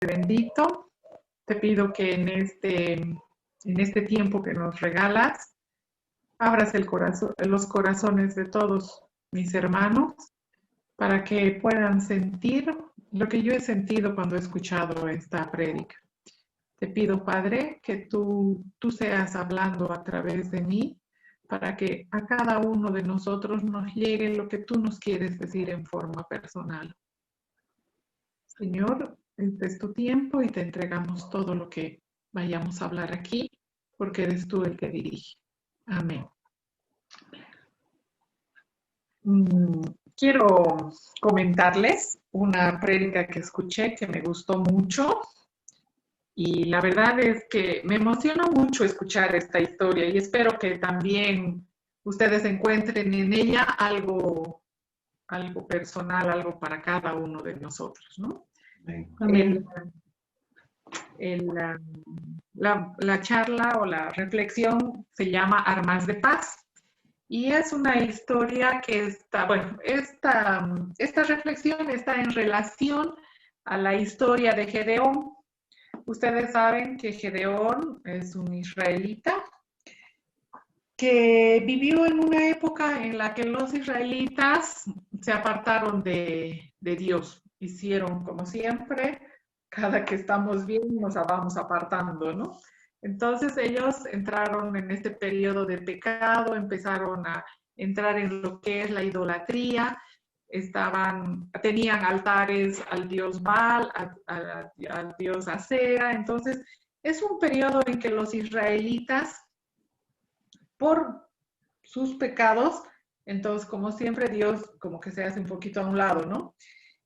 bendito. Te pido que en este tiempo que nos regalas, abras los corazones de todos mis hermanos para que puedan sentir lo que yo he sentido cuando he escuchado esta prédica. Te pido, Padre, que tú seas hablando a través de mí para que a cada uno de nosotros nos llegue lo que tú nos quieres decir en forma personal. Señor, este es tu tiempo y te entregamos todo lo que vayamos a hablar aquí, porque eres tú el que dirige. Amén. Quiero comentarles una prédica que escuché que me gustó mucho y la verdad es que me emociona mucho escuchar esta historia y espero que también ustedes encuentren en ella algo personal, algo para cada uno de nosotros, ¿no? Amén. La charla o la reflexión se llama Armas de Paz. Y es una historia que está, bueno, esta reflexión está en relación a la historia de Gedeón. Ustedes saben que Gedeón es un israelita que vivió en una época en la que los israelitas se apartaron de Dios. Hicieron como siempre, cada que estamos bien nos vamos apartando, ¿no? Entonces ellos entraron en este periodo de pecado, empezaron a entrar en lo que es la idolatría, tenían altares al dios Baal, al dios Asera. Entonces es un periodo en que los israelitas, por sus pecados, entonces como siempre Dios como que se hace un poquito a un lado, ¿no?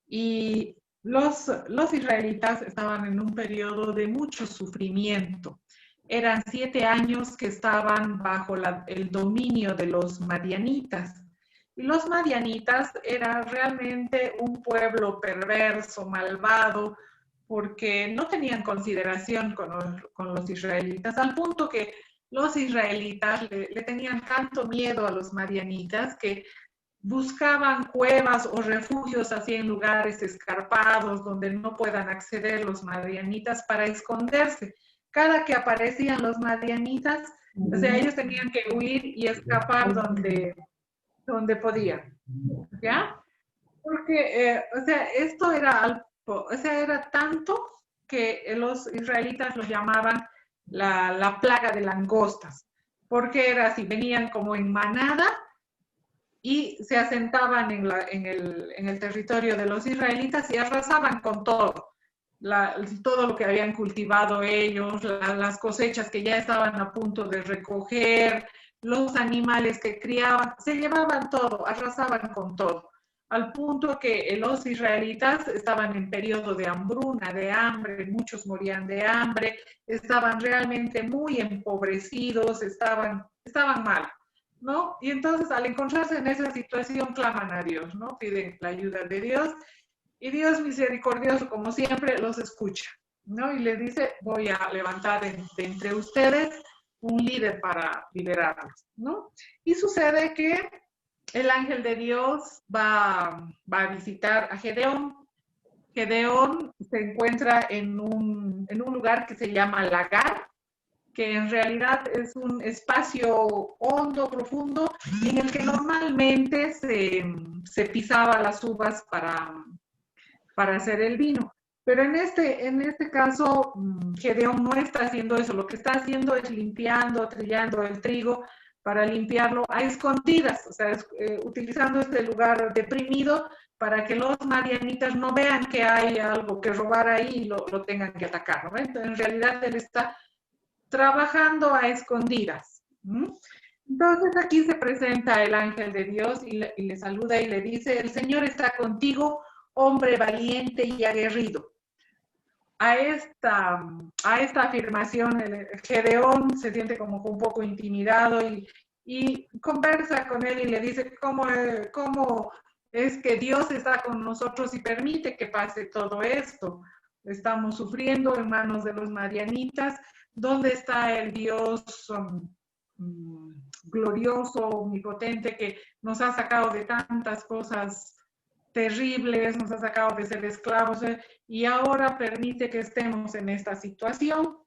Y los israelitas estaban en un periodo de mucho sufrimiento. Eran 7 años que estaban bajo el dominio de los madianitas. Y los madianitas eran realmente un pueblo perverso, malvado, porque no tenían consideración con los israelitas, al punto que los israelitas le tenían tanto miedo a los madianitas que buscaban cuevas o refugios así en lugares escarpados donde no puedan acceder los madianitas para esconderse. Cada que aparecían los madianitas, o sea, ellos tenían que huir y escapar donde podían, ¿ya? Porque, o sea, esto era tanto que los israelitas lo llamaban la plaga de langostas, porque era así, venían como en manada y se asentaban en el territorio de los israelitas y arrasaban con todo. Todo lo que habían cultivado ellos, las cosechas que ya estaban a punto de recoger, los animales que criaban, se llevaban todo, arrasaban con todo, al punto que los israelitas estaban en periodo de hambruna, de hambre, muchos morían de hambre, estaban realmente muy empobrecidos, estaban mal, ¿no? Y entonces al encontrarse en esa situación claman a Dios, ¿no? Piden la ayuda de Dios y Dios misericordioso, como siempre, los escucha, ¿no? Y le dice, voy a levantar de entre ustedes un líder para liberarlos, ¿no? Y sucede que el ángel de Dios va a visitar a Gedeón. Gedeón se encuentra en un lugar que se llama Lagar, que en realidad es un espacio hondo, profundo, en el que normalmente se pisaba las uvas para hacer el vino. Pero en este caso, Gedeón no está haciendo eso, lo que está haciendo es trillando el trigo para limpiarlo a escondidas, o sea, utilizando este lugar deprimido para que los madianitas no vean que hay algo que robar ahí y lo tengan que atacar, ¿no? Entonces, en realidad él está trabajando a escondidas. Entonces aquí se presenta el ángel de Dios y le saluda y le dice, el Señor está contigo, hombre valiente y aguerrido. A esta afirmación, Gedeón se siente como un poco intimidado y conversa con él y le dice cómo es que Dios está con nosotros y permite que pase todo esto. Estamos sufriendo en manos de los madianitas. ¿Dónde está el Dios glorioso, omnipotente, que nos ha sacado de tantas cosas terribles, nos ha sacado de ser esclavos, y ahora permite que estemos en esta situación.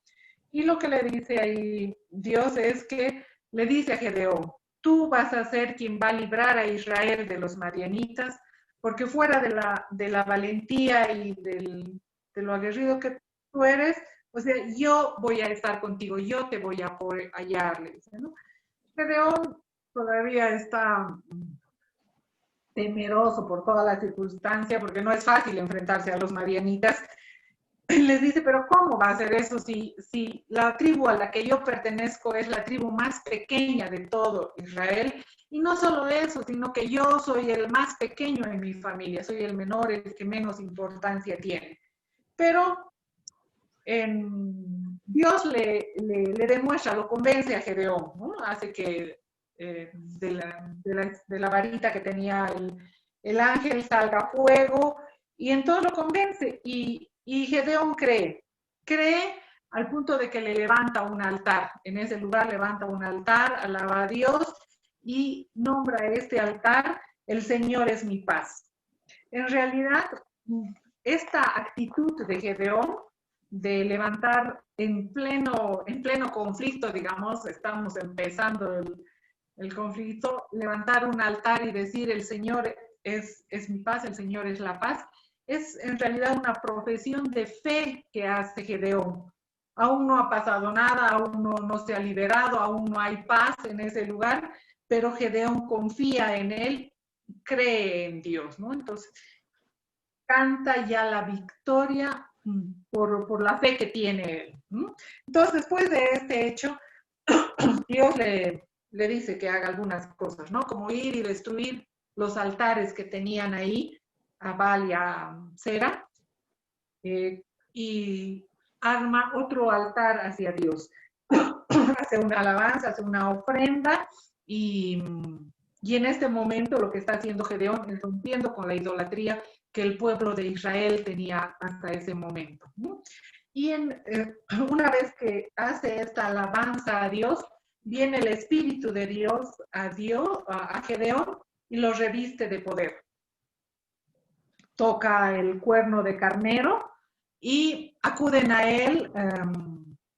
Y lo que le dice ahí Dios es que le dice a Gedeón, tú vas a ser quien va a librar a Israel de los madianitas, porque fuera de la valentía y de lo aguerrido que tú eres, o sea, yo voy a estar contigo, yo te voy a apoyar, le dice, ¿no? Gedeón todavía está temeroso por toda la circunstancia, porque no es fácil enfrentarse a los madianitas. Les dice, pero ¿cómo va a ser eso si la tribu a la que yo pertenezco es la tribu más pequeña de todo Israel? Y no solo eso, sino que yo soy el más pequeño en mi familia, soy el menor, el que menos importancia tiene. Pero Dios le demuestra, lo convence a Gedeón, ¿no? Hace que de la varita que tenía el ángel salga fuego, y en todo lo convence. Y Gedeón cree al punto de que le levanta un altar. En ese lugar levanta un altar, alaba a Dios y nombra a este altar, el Señor es mi paz. En realidad, esta actitud de Gedeón de levantar en pleno conflicto, digamos, estamos empezando el conflicto, levantar un altar y decir el Señor es mi paz, el Señor es la paz, es en realidad una profesión de fe que hace Gedeón. Aún no ha pasado nada, aún no se ha liberado, aún no hay paz en ese lugar, pero Gedeón confía en él, cree en Dios, ¿no? Entonces, canta ya la victoria por la fe que tiene él. ¿No? Entonces, después de este hecho, Dios le dice que haga algunas cosas, ¿no? Como ir y destruir los altares que tenían ahí, a Baal y a Sera, y arma otro altar hacia Dios. Hace una alabanza, hace una ofrenda, y en este momento lo que está haciendo Gedeón es rompiendo con la idolatría que el pueblo de Israel tenía hasta ese momento, ¿no? Y una vez que hace esta alabanza a Dios, viene el Espíritu de Dios a Gedeón, y lo reviste de poder. Toca el cuerno de carnero y acuden a él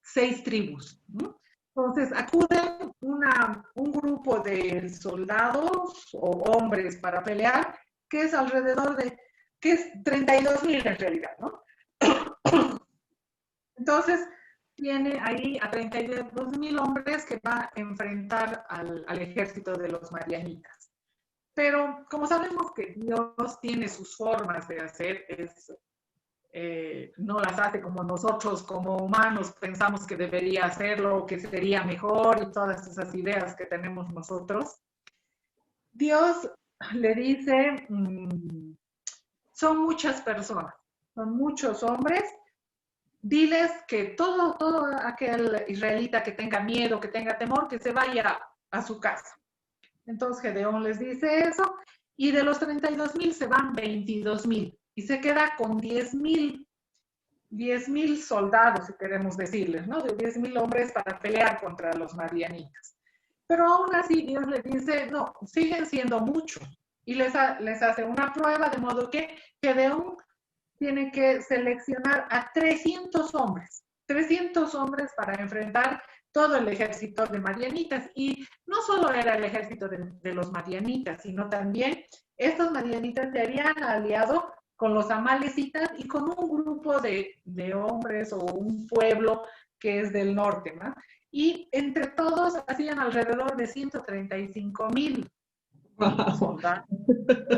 6 tribus, ¿no? Entonces acuden un grupo de soldados o hombres para pelear, que es alrededor de, que es 32,000 en realidad, ¿no? Entonces tiene ahí a 32,000 hombres que va a enfrentar al ejército de los madianitas. Pero como sabemos que Dios tiene sus formas de hacer, no las hace como nosotros, como humanos, pensamos que debería hacerlo, que sería mejor, y todas esas ideas que tenemos nosotros. Dios le dice, son muchas personas, son muchos hombres, diles que todo aquel israelita que tenga miedo, que tenga temor, que se vaya a su casa. Entonces Gedeón les dice eso, y de los 32,000 se van 22,000, y se queda con 10,000 soldados, si queremos decirles, ¿no? De 10,000 hombres para pelear contra los madianitas. Pero aún así Dios les dice, no, siguen siendo muchos, y les hace una prueba, de modo que Gedeón tiene que seleccionar a 300 hombres para enfrentar todo el ejército de madianitas. Y no solo era el ejército de los madianitas, sino también estos madianitas se habían aliado con los amalecitas y con un grupo de hombres o un pueblo que es del norte, ¿no? Y entre todos hacían alrededor de 135,000 soldados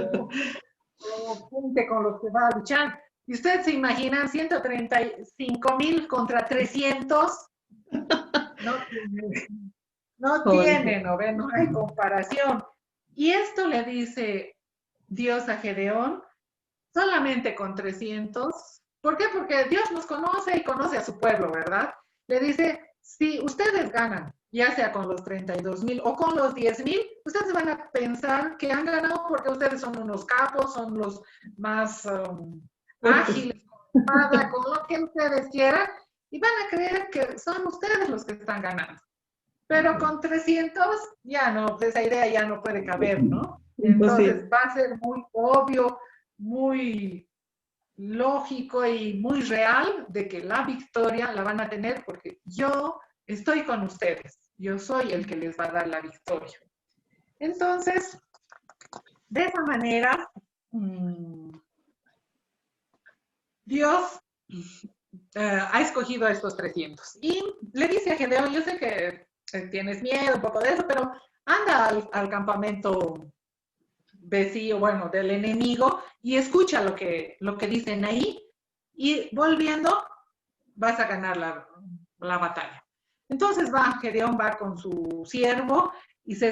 o gente con los que va a luchar. Y ustedes se imaginan 135,000 contra 300, no tiene, no hay comparación. Y esto le dice Dios a Gedeón, solamente con 300. ¿Por qué? Porque Dios nos conoce y conoce a su pueblo, ¿verdad? Le dice, si ustedes ganan, ya sea con los 32,000 o con los 10,000, ustedes van a pensar que han ganado porque ustedes son unos capos, son los más ágiles, con lo que ustedes quieran, y van a creer que son ustedes los que están ganando. Pero con 300 ya no, esa idea ya no puede caber, ¿no? Entonces va a ser muy obvio muy lógico y muy real de que la victoria la van a tener porque yo estoy con ustedes. Yo soy el que les va a dar la victoria. Entonces, de esa manera, Dios ha escogido a estos 300. Y le dice a Gedeón, yo sé que tienes miedo un poco de eso, pero anda al campamento vecino, bueno, del enemigo y escucha lo que dicen ahí y volviendo vas a ganar la batalla. Entonces Gedeón va con su siervo y se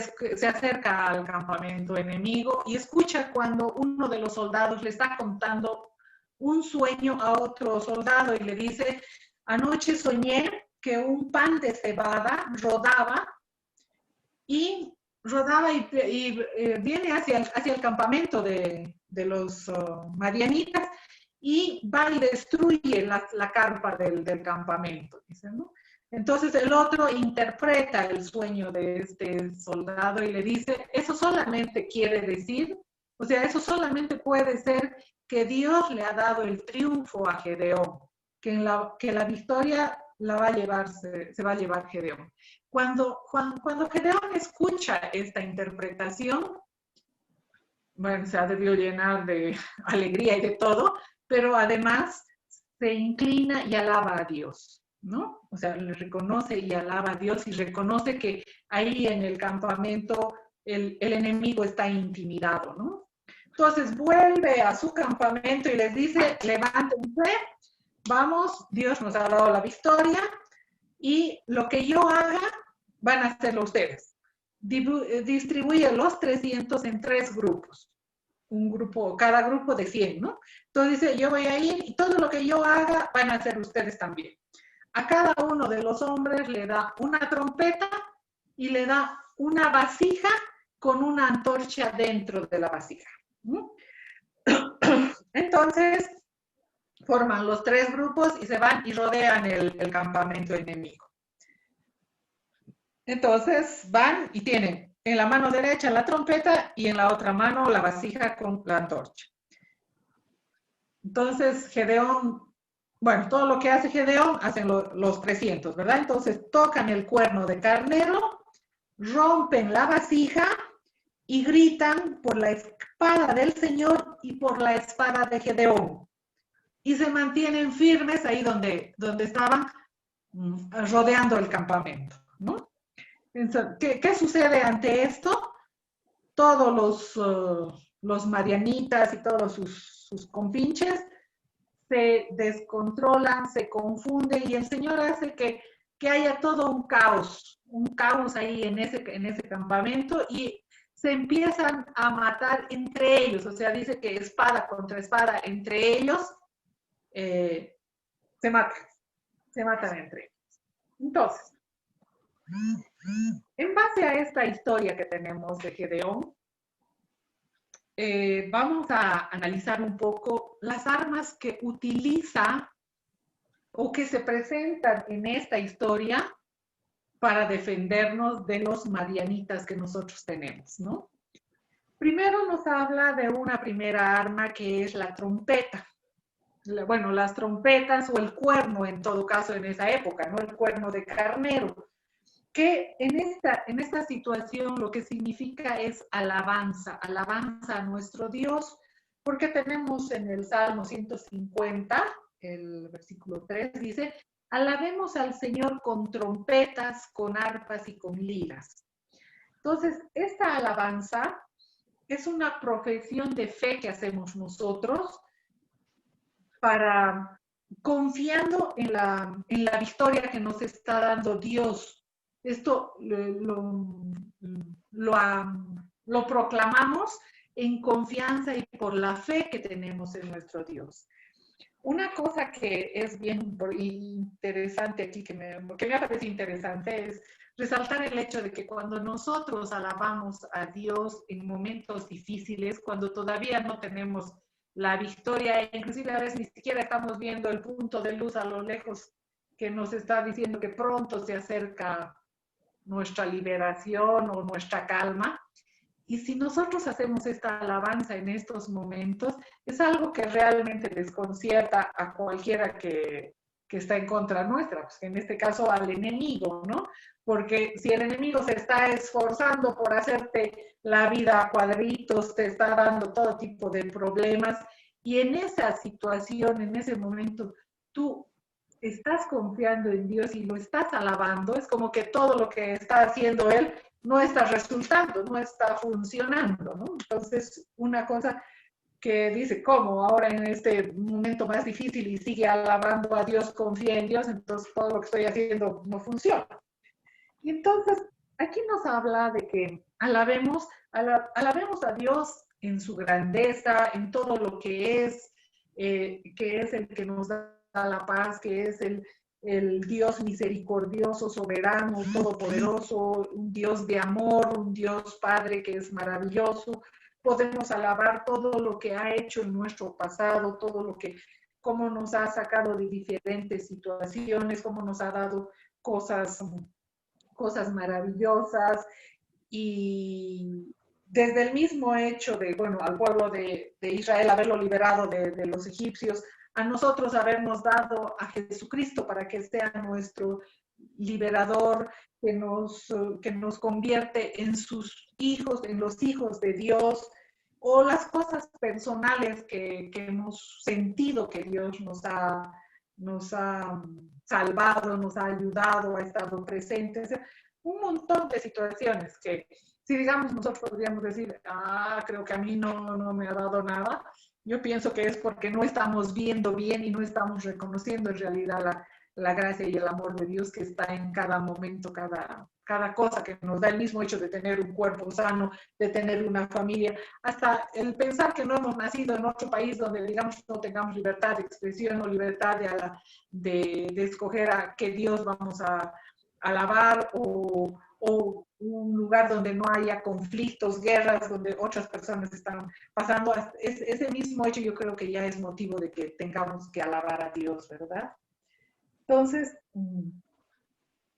acerca al campamento enemigo y escucha cuando uno de los soldados le está contando un sueño a otro soldado y le dice, anoche soñé que un pan de cebada y viene hacia el campamento de los madianitas y va y destruye la carpa del campamento, dice, ¿no? Entonces el otro interpreta el sueño de este soldado y le dice, eso solamente quiere decir, o sea, eso solamente puede ser que Dios le ha dado el triunfo a Gedeón, que la victoria la va a llevar, se va a llevar Gedeón. Cuando Gedeón escucha esta interpretación, bueno, se ha debido llenar de alegría y de todo, pero además se inclina y alaba a Dios, ¿no? O sea, le reconoce y alaba a Dios y reconoce que ahí en el campamento el enemigo está intimidado, ¿no? Entonces vuelve a su campamento y les dice, levántense, vamos, Dios nos ha dado la victoria y lo que yo haga van a hacerlo ustedes. Distribuye los 300 en 3 grupos. Cada grupo de 100, ¿no? Entonces dice, yo voy a ir y todo lo que yo haga van a hacer ustedes también. A cada uno de los hombres le da una trompeta y le da una vasija con una antorcha dentro de la vasija. ¿No? Entonces, forman los 3 grupos y se van y rodean el campamento enemigo. Entonces van y tienen en la mano derecha la trompeta y en la otra mano la vasija con la antorcha. Entonces Gedeón, bueno, todo lo que hace Gedeón hacen los 300, ¿verdad? Entonces tocan el cuerno de carnero, rompen la vasija y gritan por la espada del Señor y por la espada de Gedeón. Y se mantienen firmes ahí donde estaban rodeando el campamento, ¿no? ¿Qué sucede ante esto? Todos los marianitas y todos sus compinches se descontrolan, se confunden y el Señor hace que haya todo un caos ahí en ese campamento y se empiezan a matar entre ellos, o sea, dice que espada contra espada entre ellos se matan entre ellos. Entonces, en base a esta historia que tenemos de Gedeón, vamos a analizar un poco las armas que utiliza o que se presentan en esta historia para defendernos de los madianitas que nosotros tenemos, ¿no? Primero nos habla de una primera arma que es la trompeta. Bueno, las trompetas o el cuerno en todo caso en esa época, ¿no? El cuerno de carnero, que en esta situación lo que significa es alabanza a nuestro Dios, porque tenemos en el Salmo 150, el versículo 3, dice, alabemos al Señor con trompetas, con arpas y con liras. Entonces, esta alabanza es una profesión de fe que hacemos nosotros para confiando en la victoria que nos está dando Dios. Esto lo proclamamos en confianza y por la fe que tenemos en nuestro Dios. Una cosa que es bien interesante aquí, que me parece interesante, es resaltar el hecho de que cuando nosotros alabamos a Dios en momentos difíciles, cuando todavía no tenemos la victoria, inclusive a veces ni siquiera estamos viendo el punto de luz a lo lejos que nos está diciendo que pronto se acerca nuestra liberación o nuestra calma. Y si nosotros hacemos esta alabanza en estos momentos, es algo que realmente desconcierta a cualquiera que está en contra nuestra, pues en este caso al enemigo, ¿no? Porque si el enemigo se está esforzando por hacerte la vida a cuadritos, te está dando todo tipo de problemas, y en esa situación, en ese momento, tú estás confiando en Dios y lo estás alabando, es como que todo lo que está haciendo Él no está resultando, no está funcionando, ¿no? Entonces, una cosa que dice, ¿cómo? Ahora en este momento más difícil y sigue alabando a Dios, confía en Dios, entonces todo lo que estoy haciendo no funciona. Y entonces, aquí nos habla de que alabemos a Dios en su grandeza, en todo lo que es el que nos da la paz, que es el Dios misericordioso, soberano, todopoderoso, un Dios de amor, un Dios Padre que es maravilloso. Podemos alabar todo lo que ha hecho en nuestro pasado, todo lo que, cómo nos ha sacado de diferentes situaciones, cómo nos ha dado cosas maravillosas, y desde el mismo hecho de, bueno, al pueblo de Israel haberlo liberado de los egipcios, a nosotros habernos dado a Jesucristo para que sea nuestro liberador, que nos convierte en sus hijos, en los hijos de Dios, o las cosas personales que hemos sentido que Dios nos ha salvado, nos ha ayudado, ha estado presente. O sea, un montón de situaciones que, si digamos, nosotros podríamos decir, creo que a mí no me ha dado nada, yo pienso que es porque no estamos viendo bien y no estamos reconociendo en realidad la gracia y el amor de Dios que está en cada momento, cada cosa que nos da, el mismo hecho de tener un cuerpo sano, de tener una familia, hasta el pensar que no hemos nacido en otro país donde, digamos, no tengamos libertad de expresión o libertad de escoger a qué Dios vamos a alabar, o un lugar donde no haya conflictos, guerras, donde otras personas están pasando. Ese mismo hecho yo creo que ya es motivo de que tengamos que alabar a Dios, ¿verdad? Entonces,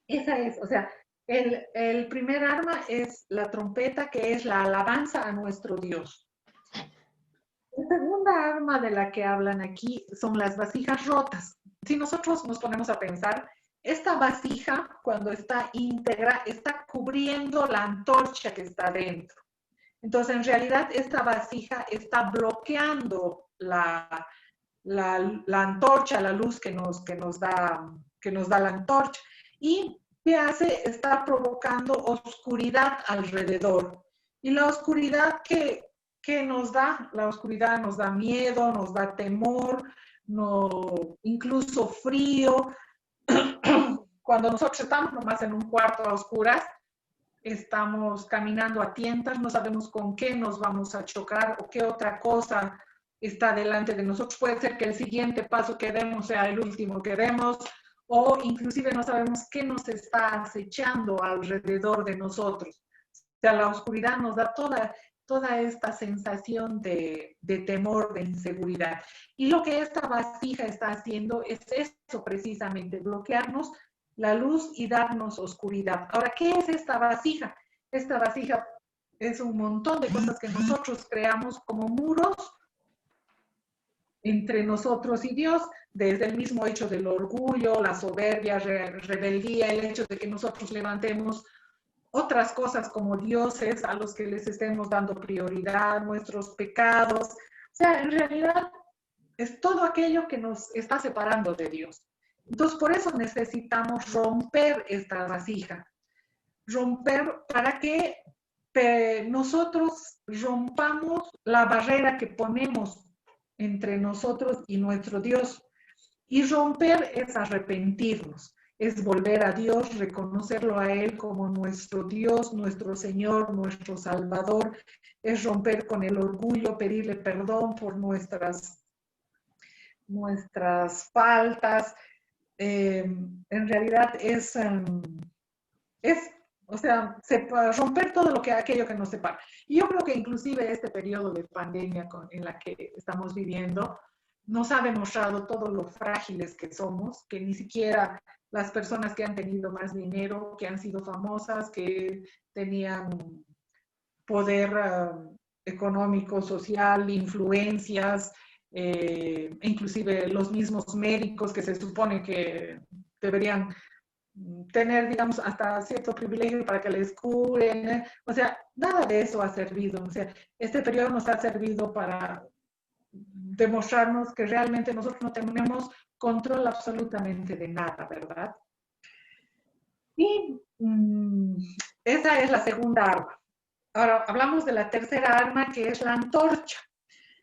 esa es, o sea, el primer arma es la trompeta, que es la alabanza a nuestro Dios. La segunda arma de la que hablan aquí son las vasijas rotas. Si nosotros nos ponemos a pensar, esta vasija, cuando está íntegra, está cubriendo la antorcha que está dentro. Entonces, en realidad, esta vasija está bloqueando la antorcha, la luz que nos da la antorcha. ¿Y qué hace? Está provocando oscuridad alrededor. Y la oscuridad que nos da, la oscuridad nos da miedo, nos da temor, incluso frío. Cuando nosotros estamos nomás en un cuarto a oscuras, estamos caminando a tientas, no sabemos con qué nos vamos a chocar o qué otra cosa está delante de nosotros. Puede ser que el siguiente paso que demos sea el último que demos, o inclusive no sabemos qué nos está acechando alrededor de nosotros. O sea, la oscuridad nos da toda esta sensación de temor, de inseguridad. Y lo que esta vasija está haciendo es eso precisamente, bloquearnos la luz y darnos oscuridad. Ahora, ¿qué es esta vasija? Esta vasija es un montón de cosas que nosotros creamos como muros entre nosotros y Dios, desde el mismo hecho del orgullo, la soberbia, rebeldía, el hecho de que nosotros levantemos otras cosas como dioses a los que les estemos dando prioridad, nuestros pecados. O sea, en realidad es todo aquello que nos está separando de Dios. Entonces, por eso necesitamos romper esta vasija. Romper para que nosotros rompamos la barrera que ponemos entre nosotros y nuestro Dios. Y romper es arrepentirnos, es volver a Dios, reconocerlo a Él como nuestro Dios, nuestro Señor, nuestro Salvador. Es romper con el orgullo, pedirle perdón por nuestras faltas. En realidad o sea, romper todo aquello que nos separa. Y yo creo que inclusive este periodo de pandemia en la que estamos viviendo nos ha demostrado todo lo frágiles que somos, que ni siquiera las personas que han tenido más dinero, que han sido famosas, que tenían poder económico, social, influencias, inclusive los mismos médicos que se supone que deberían tener, digamos, hasta cierto privilegio para que les curen. O sea, nada de eso ha servido. O sea, este periodo nos ha servido para demostrarnos que realmente nosotros no tenemos control absolutamente de nada, ¿verdad? Y esa es la segunda arma. Ahora hablamos de la tercera arma, que es la antorcha.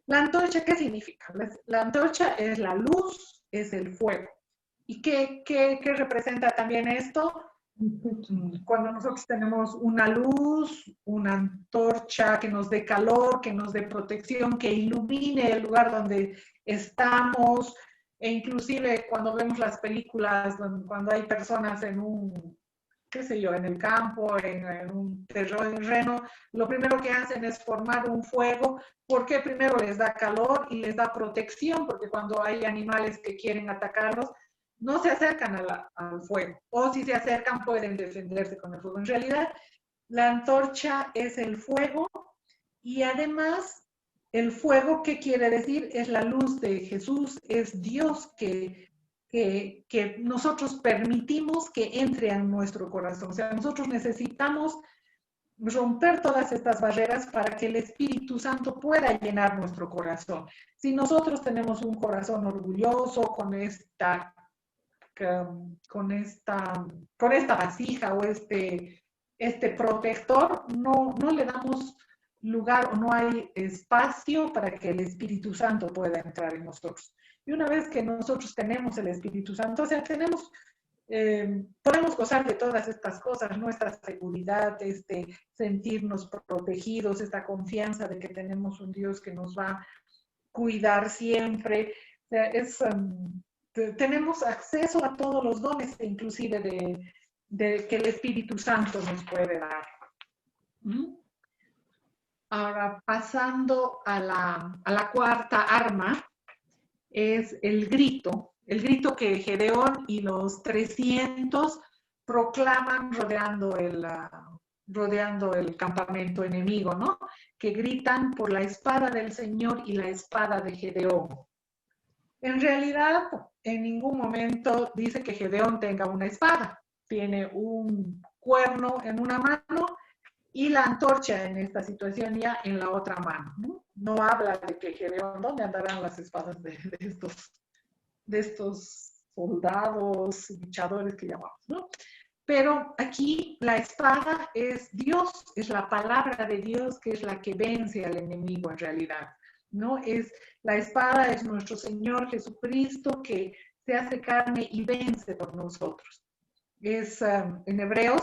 ¿La antorcha qué significa? La antorcha es la luz, es el fuego. ¿Y qué representa también esto? Cuando nosotros tenemos una luz, una antorcha que nos dé calor, que nos dé protección, que ilumine el lugar donde estamos, e inclusive cuando vemos las películas, cuando hay personas en un, qué sé yo, en el campo, en un terreno, lo primero que hacen es formar un fuego, porque primero les da calor y les da protección, porque cuando hay animales que quieren atacarlos, no se acercan al fuego, o si se acercan pueden defenderse con el fuego. En realidad, la antorcha es el fuego y además el fuego, ¿qué quiere decir? Es la luz de Jesús, es Dios que nosotros permitimos que entre en nuestro corazón. O sea, nosotros necesitamos romper todas estas barreras para que el Espíritu Santo pueda llenar nuestro corazón. Si nosotros tenemos un corazón orgulloso con esta vasija o este protector, no le damos lugar o no hay espacio para que el Espíritu Santo pueda entrar en nosotros. Y una vez que nosotros tenemos el Espíritu Santo, o sea, podemos gozar de todas estas cosas, nuestra seguridad, sentirnos protegidos, esta confianza de que tenemos un Dios que nos va a cuidar siempre. O sea, tenemos acceso a todos los dones, inclusive de que el Espíritu Santo nos puede dar. Ahora, pasando a la cuarta arma, es el grito que Gedeón y los 300 proclaman rodeando el campamento enemigo, ¿no? Que gritan por la espada del Señor y la espada de Gedeón. En realidad, en ningún momento dice que Gedeón tenga una espada. Tiene un cuerno en una mano y la antorcha en esta situación ya en la otra mano. No habla de que Gedeón, ¿dónde andarán las espadas de estos soldados, luchadores que llamamos, ¿no? Pero aquí la espada es Dios, es la palabra de Dios que es la que vence al enemigo en realidad, ¿no? La espada es nuestro Señor Jesucristo que se hace carne y vence por nosotros. En Hebreos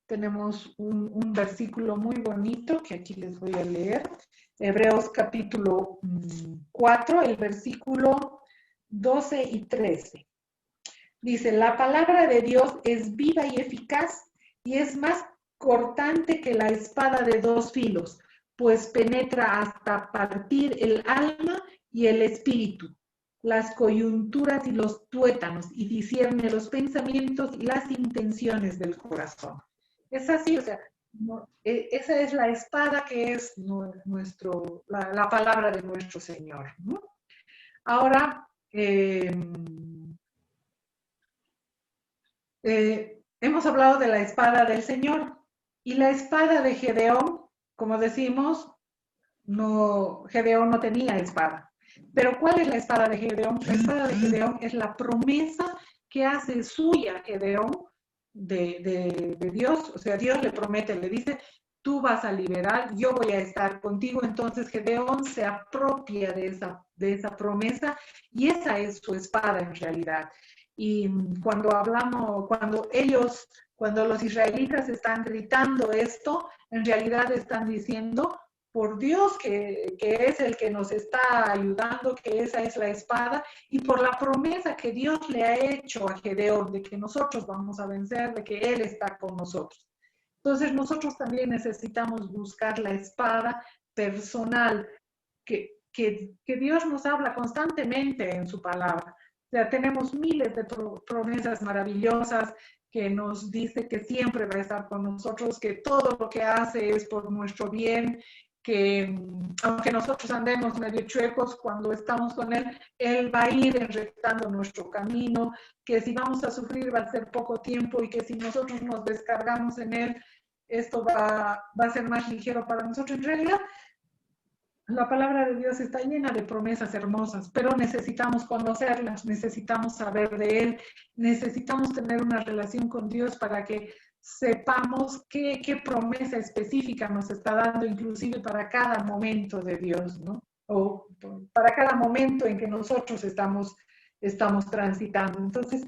tenemos un versículo muy bonito que aquí les voy a leer. Hebreos capítulo 4, el versículo 12 y 13. Dice, la palabra de Dios es viva y eficaz y es más cortante que la espada de dos filos, pues penetra hasta partir el alma y el espíritu, las coyunturas y los tuétanos, y discierne los pensamientos y las intenciones del corazón. Es así, o sea, esa es la espada que es la palabra de nuestro Señor, ¿no? Ahora, hemos hablado de la espada del Señor y la espada de Gedeón, como decimos, Gedeón no tenía espada. Pero ¿cuál es la espada de Gedeón? La espada de Gedeón es la promesa que hace suya Gedeón de Dios. O sea, Dios le promete, le dice, tú vas a liberar, yo voy a estar contigo. Entonces Gedeón se apropia de esa promesa y esa es su espada en realidad. Y cuando los israelitas están gritando esto, en realidad están diciendo, por Dios que es el que nos está ayudando, que esa es la espada, y por la promesa que Dios le ha hecho a Gedeón, de que nosotros vamos a vencer, de que Él está con nosotros. Entonces nosotros también necesitamos buscar la espada personal, que Dios nos habla constantemente en su palabra. O sea, tenemos miles de promesas maravillosas que nos dice que siempre va a estar con nosotros, que todo lo que hace es por nuestro bien, que aunque nosotros andemos medio chuecos, cuando estamos con Él va a ir enrectando nuestro camino, que si vamos a sufrir va a ser poco tiempo y que si nosotros nos descargamos en Él, esto va a ser más ligero para nosotros. En realidad, la palabra de Dios está llena de promesas hermosas, pero necesitamos conocerlas, necesitamos saber de Él, necesitamos tener una relación con Dios para que sepamos qué promesa específica nos está dando, inclusive para cada momento de Dios, ¿no? O para cada momento en que nosotros estamos transitando. Entonces,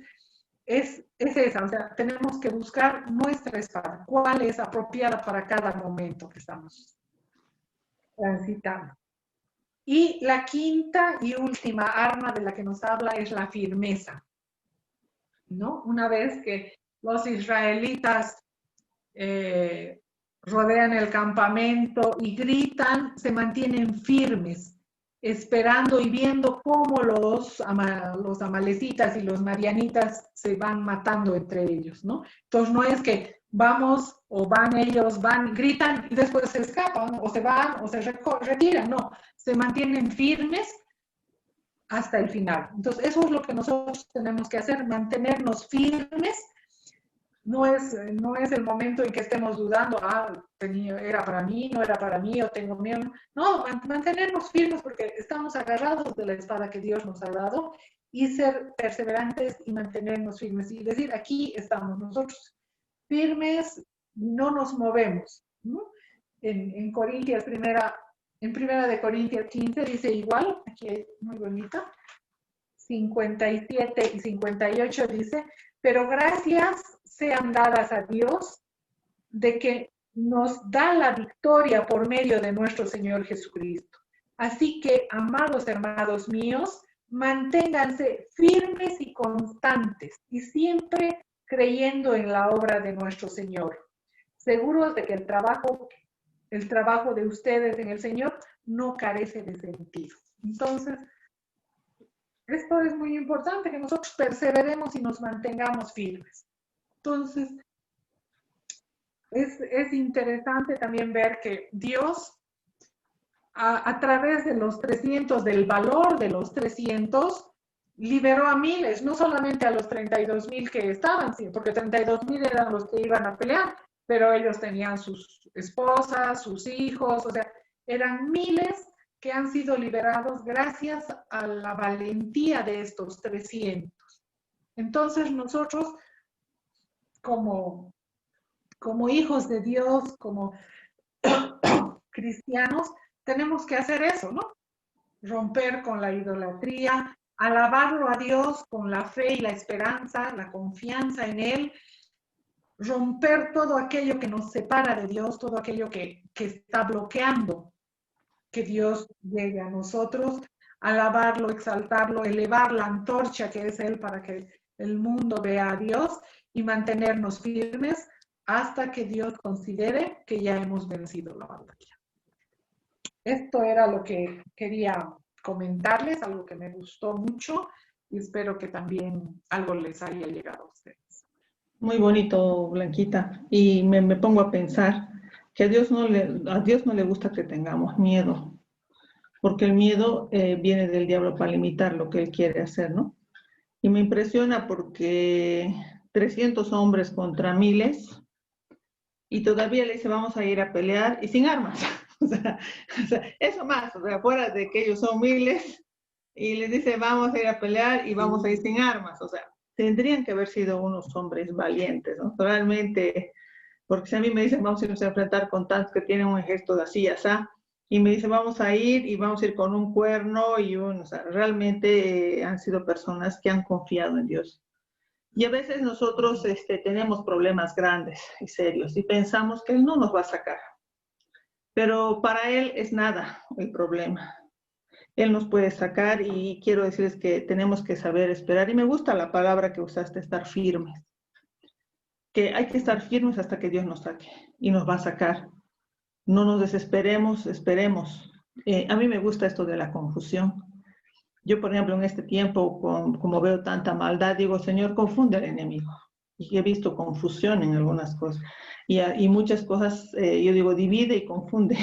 es esa, o sea, tenemos que buscar nuestra espada, cuál es apropiada para cada momento que estamos transitando. Y la quinta y última arma de la que nos habla es la firmeza, ¿no? Una vez que los israelitas rodean el campamento y gritan, se mantienen firmes, esperando y viendo cómo los amalecitas y los madianitas se van matando entre ellos, ¿no? Entonces no es que vamos o van ellos, van, gritan y después se escapan o se van o se retiran, no, se mantienen firmes hasta el final. Entonces eso es lo que nosotros tenemos que hacer, mantenernos firmes. No es el momento en que estemos dudando, era para mí, no era para mí, o tengo miedo. No, mantenernos firmes porque estamos agarrados de la espada que Dios nos ha dado y ser perseverantes y mantenernos firmes y decir, aquí estamos nosotros firmes, no nos movemos, ¿no? En Corintias, en primera de Corintias 15 dice igual, aquí es muy bonita, 57 y 58 dice, pero gracias sean dadas a Dios de que nos da la victoria por medio de nuestro Señor Jesucristo. Así que, amados hermanos míos, manténganse firmes y constantes y siempre creyendo en la obra de nuestro Señor, seguros de que el trabajo de ustedes en el Señor no carece de sentido. Entonces, esto es muy importante, que nosotros perseveremos y nos mantengamos firmes. Entonces, es interesante también ver que Dios, a través de los 300, del valor de los 300, liberó a miles, no solamente a los 32,000 que estaban, porque 32,000 eran los que iban a pelear, pero ellos tenían sus esposas, sus hijos, o sea, eran miles que han sido liberados gracias a la valentía de estos 300. Entonces nosotros, como hijos de Dios, como cristianos, tenemos que hacer eso, ¿no? Romper con la idolatría, alabarlo a Dios con la fe y la esperanza, la confianza en Él, romper todo aquello que nos separa de Dios, todo aquello que está bloqueando que Dios llegue a nosotros, alabarlo, exaltarlo, elevar la antorcha que es Él para que el mundo vea a Dios y mantenernos firmes hasta que Dios considere que ya hemos vencido la batalla. Esto era lo que quería comentarles, algo que me gustó mucho y espero que también algo les haya llegado a ustedes. Muy bonito, Blanquita. Y me pongo a pensar que a Dios no le gusta que tengamos miedo, porque el miedo viene del diablo para limitar lo que él quiere hacer, ¿no? Y me impresiona porque 300 hombres contra miles, y todavía le dice, vamos a ir a pelear, y sin armas. O sea, eso más, o sea, fuera de que ellos son miles, y les dice, vamos a ir a pelear y vamos a ir sin armas. O sea, tendrían que haber sido unos hombres valientes, ¿no? Realmente, porque si a mí me dicen, vamos a irnos a enfrentar con tantos que tienen un ejército de así, así, y me dicen, vamos a ir y vamos a ir con un cuerno y o sea, realmente han sido personas que han confiado en Dios. Y a veces nosotros tenemos problemas grandes y serios y pensamos que Él no nos va a sacar. Pero para Él es nada el problema. Él nos puede sacar y quiero decirles que tenemos que saber esperar. Y me gusta la palabra que usaste, estar firmes. Que hay que estar firmes hasta que Dios nos saque y nos va a sacar. No nos desesperemos, esperemos. A mí me gusta esto de la confusión. Yo, por ejemplo, en este tiempo, como veo tanta maldad, digo, Señor, confunde al enemigo. y he visto confusión en algunas cosas. Y muchas cosas, yo digo, divide y confunde.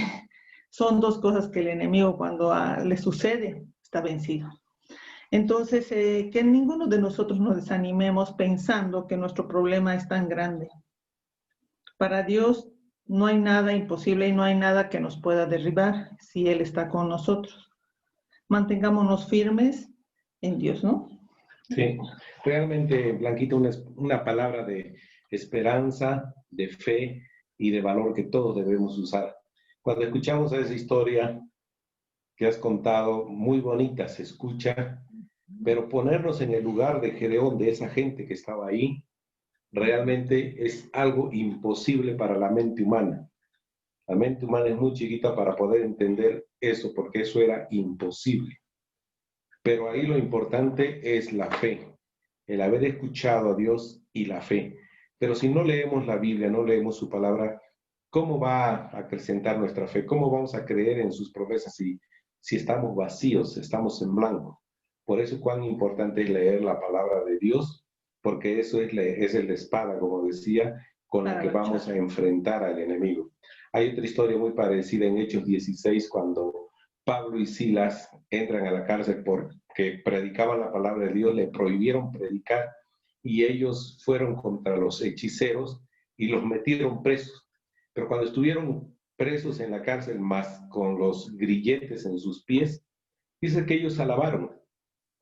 Son dos cosas que el enemigo cuando le sucede está vencido. Entonces, que ninguno de nosotros nos desanimemos pensando que nuestro problema es tan grande. Para Dios no hay nada imposible y no hay nada que nos pueda derribar si Él está con nosotros. Mantengámonos firmes en Dios, ¿no? Sí, realmente, Blanquita, una palabra de esperanza, de fe y de valor que todos debemos usar. Cuando escuchamos esa historia que has contado, muy bonita, se escucha, pero ponernos en el lugar de Gedeón, de esa gente que estaba ahí, realmente es algo imposible para la mente humana. La mente humana es muy chiquita para poder entender eso, porque eso era imposible. Pero ahí lo importante es la fe, el haber escuchado a Dios y la fe. Pero si no leemos la Biblia, no leemos su palabra, ¿cómo va a acrecentar nuestra fe? ¿Cómo vamos a creer en sus promesas si estamos vacíos, estamos en blanco? Por eso cuán importante es leer la palabra de Dios, porque eso es el de espada, como decía, con la que vamos a enfrentar al enemigo. Hay otra historia muy parecida en Hechos 16, cuando Pablo y Silas entran a la cárcel porque predicaban la palabra de Dios, le prohibieron predicar y ellos fueron contra los hechiceros y los metieron presos. Pero cuando estuvieron presos en la cárcel, más con los grilletes en sus pies, dice que ellos alabaron.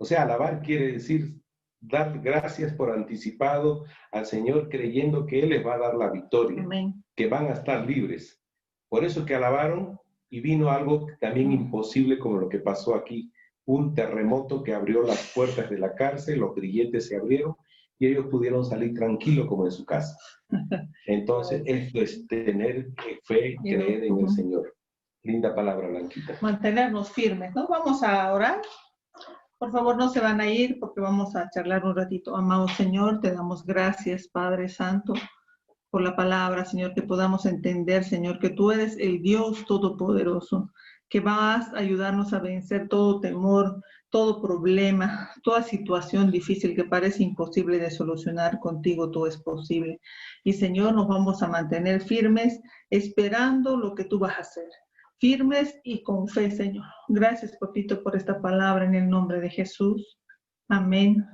O sea, alabar quiere decir dar gracias por anticipado al Señor, creyendo que Él les va a dar la victoria, Amén. Que van a estar libres. Por eso que alabaron, y vino algo también imposible como lo que pasó aquí, un terremoto que abrió las puertas de la cárcel, los grilletes se abrieron y ellos pudieron salir tranquilos como en su casa. Entonces, esto es tener fe, creer en el Señor. Linda palabra, Blanquita. Mantenernos firmes, ¿no? Vamos a orar. Por favor, no se van a ir porque vamos a charlar un ratito. Amado Señor, te damos gracias, Padre Santo, por la palabra, Señor, que podamos entender, Señor, que tú eres el Dios Todopoderoso, que vas a ayudarnos a vencer todo temor, todo problema, toda situación difícil que parece imposible de solucionar. Contigo todo es posible. Y, Señor, nos vamos a mantener firmes, esperando lo que tú vas a hacer. Firmes y con fe, Señor. Gracias, papito, por esta palabra en el nombre de Jesús. Amén.